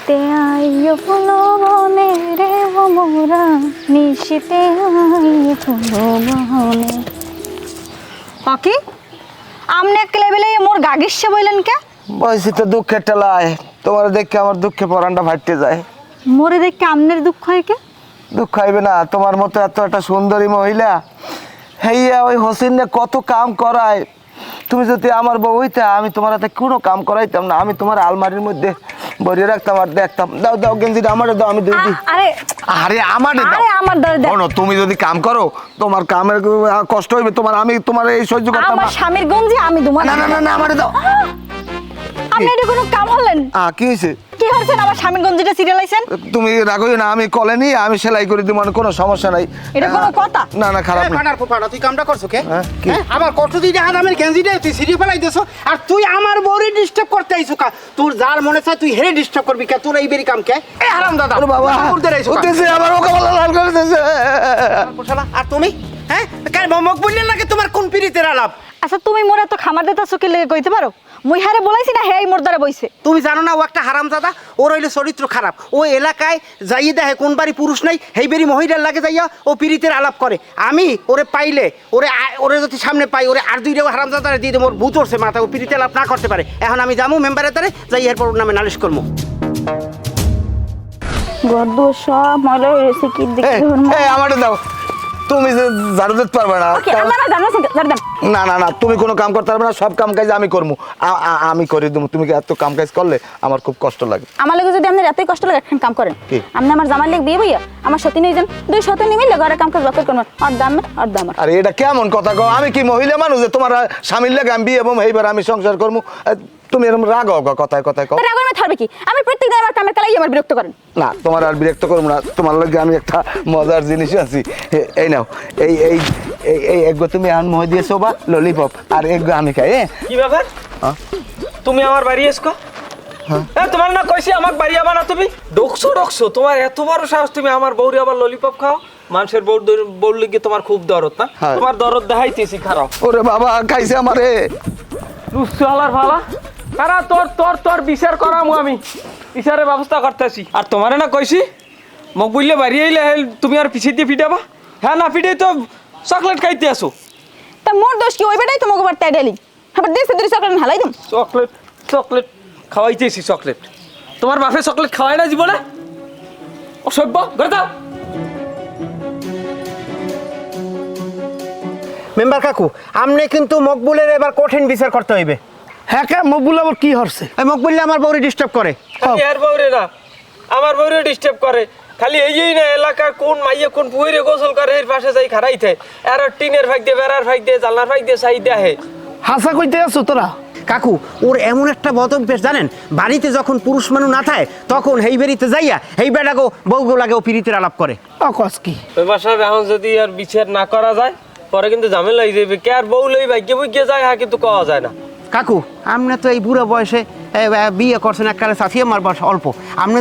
নিশিতে আইও ফুল বনে রে মোরা নিশিতে আইও ফুল বনে। কি আমনে এক লেভেলে মোর গাগিসে বইলেন কে? বয়সী তো দুঃখের টেলায়, তোমার দেখে আমার দুঃখে পরানটা ফাটতে যায়। মোরে দেখে আমনের দুঃখ হয় কে? দুঃখ হইবে না, তোমার মতো এত একটা সুন্দরী মহিলা হেইয়া ওই হোসেনে কত কাম করায়। তুমি যদি আমার বউ হইতে আমি তোমার হাতে কোনো কাম করাইতাম না, আমি তোমার আলমারির মধ্যে ভরিয়ে রাখতাম আর দেখতাম। দাও দাও গেঞ্জিটা আমারে দাও, আমি দিই। আরে আরে আমারে দাও। আরে আমার দাও দাও। শোনো, তুমি যদি কাম করো তোমার কামের কষ্ট হইবে তোমার, আমি তোমার এই সহ্য করতাম আমার না। স্বামীর গঞ্জি আমি দুমা। না না না না আমারে দাও। আপনি এটা কোনো কাম হলেন? কি হয়েছে? কি হচ্ছেন আমার স্বামীর গঞ্জিটা সিরিয়ালাইছেন? তুমি রাগই না, আমি কলে নিয়ে আমি সেলাই করে দিব, মানে কোনো সমস্যা নাই। এটা কোনো কথা? না না খারাপ না। পাড়ার পোপাড়া তুই কামটা করছো কে? হ্যাঁ, কি? আবার কষ্ট দিয়ে হারামের গেঞ্জিটা তুই সিরিয়ে ফেলাই দিছো, আর তুই আমার বউরে ডিস্টার্ব করতে আইছো কা? তোর যার মনে চায় তুই হেরে ডিস্টার্ব করবি কে? তোর এই বেরি কাম কে? এই হারাম দাদা ওরে বাবা ঠাকুরদের আইছো কা? উঠতেছে, আমার ওকে বলা লাল করে দিতেছে। শালা, আর তুমি হ্যাঁ কেন মুখ বললেন লাগে তোমার কোন পিরিতের আলাপ? আচ্ছা তুমি মোরে তো খামার দিতেছো কি লেগে কইতে পারো? মুই হারে বলাইছি না হেই মোর দ্বারা বইছে। তুমি জানো না ও একটা হারামজাদা, ওর হইলে চরিত্র খারাপ। ও এলাকায় যাইয়ে দেখে কোন বাড়ি পুরুষ নাই, সেই বাড়ি মহিলার লাগে যাইয়া ও পিরিতের আলাপ করে। আমি ওরে পাইলে ওরে যদি সামনে পাই ওরে আর দুইটাও হারামজাদারে দিয়ে দেবো। ওর ভূত উঠছে মাথা, ও পিরিতে আলাপ না করতে পারে। এখন আমি যাবো মেম্বারের তারে, যাই এরপর ওর নামে নালিশ করবো। গর্দ সব ময়লা হয়েছে কি দেখতে আমারে দাও, তুমি যে ঝাড়ু দিতে পারবে না। ওকে আমার জানো জানদাম। না না না তুমি কোনো কাম করতে পারবে না, সব কাম কাজ আমি করবো। আমি করে দেবো। তুমি কি এত কাম কাজ করলে আমার খুব কষ্ট লাগে। আমার লাগে যদি আপনার এতই কষ্ট লাগে একটা কাম করেন, কি? আপনি আমার জামাই লাগে বিয়ে বইয়া আমার সাথে নিয়ে যান, দুই সাথে নিয়ে মিলে ঘরে কাম কাজ বাকর করবেন, আর দাম আর দাম। আরে এটা কেমন কথা কও? আমি কি মহিলা মানুষ যে তোমার স্বামীর লাগে আমি বিয়ে এবং এইবার আমি সংসার করবো? তুমি এরকম রাগ হও কথায় কথায় কও। রাগ আমি থাকবে কি? আমি প্রত্যেকদিন আমার কামের কালাই আমার বিরক্ত করেন। না তোমার আর বিরক্ত করবো না, তোমার লাগে আমি একটা মজার জিনিস আছি। এই নাও, এই এই এই এগো তুমি এখন মহ দিয়েছো বা ললিপপ, আর এগো আমি খাই। কি ব্যাপার? তুমি আমার বাড়ি এসো? তোমার না কইছি আমাকে বাড়ি আবা না, তুমি ডকছো তোমার এত বড় সাহস, তুমি আমার বউরে আবার ললিপপ খাও? মানুষের বউর লিগে তোমার খুব দরদ না? তোমার দরদ দেখাইতেছি, খারাপ। ওরে বাবা খাইছে আমারে। রুসালার ভালা কারা তোর তোর তোর বিচার করামু, আমি বিচারের ব্যবস্থা করতেছি। আর তোমারে না কইছি মোক বললে বাড়ি আইলে তুমি আর পিছিয়ে দিয়ে ফিটাবা? হ্যাঁ না ফিটে তো চকলেট খাইতে আসো। তা মোর দোষ কি? ওই বেটাই তোমাকে বাড়তে ডেলি আবার দিছে দুই চকলেট হালাই দিম। চকলেট চকলেট খাওয়াইতেছি, চকলেট তোমার বাপে চকলেট খাওয়ায় না জীবনে? অসভ্য, ঘরে দাও। মেম্বার কাকু, আমনে কিন্তু মকবুলের এবার কঠিন বিচার করতে হইবে। হ্যাঁ কে মকবুল আবার কি হরছে? মকবুল্লে আমার বউরে ডিস্টার্ব করে। খালি আর বউরে না, আমার বউরে ডিস্টার্ব করে। খালি এই না এলাকার কোন মাইয়া কোন পুইরে গোসল করে এর পাশে যাই খারাই থাকে, আর টিনের ফাঁক দিয়ে বেড়ার ফাঁক দিয়ে জানলার ফাঁক দিয়ে চাই দেয়। হাসা কইতে আছো তোরা? কাকু ওর এমন একটা বদ অভ্যেস জানেন, বাড়িতে যখন পুরুষ মানুষ না থাকে তখন হেই বাড়িতে যাইয়া হেই বেটাকে বউগো লাগে ও পিরিতের আলাপ করে। অকস কি ব্যাপার সাহেব, এখন যদি আর বিচার না করা যায় পরে কিন্তু ঝামেলা হয়ে যাবে। কে আর বউ লই ভাগ্যে বুঝিয়ে যায়, হ্যাঁ কিন্তু কওয়া যায় না। কাকু আপনি তো এই বুড়ো বয়সে বিয়ে করছেন, এককালে সাথী আমার বয়স অল্প। আপনি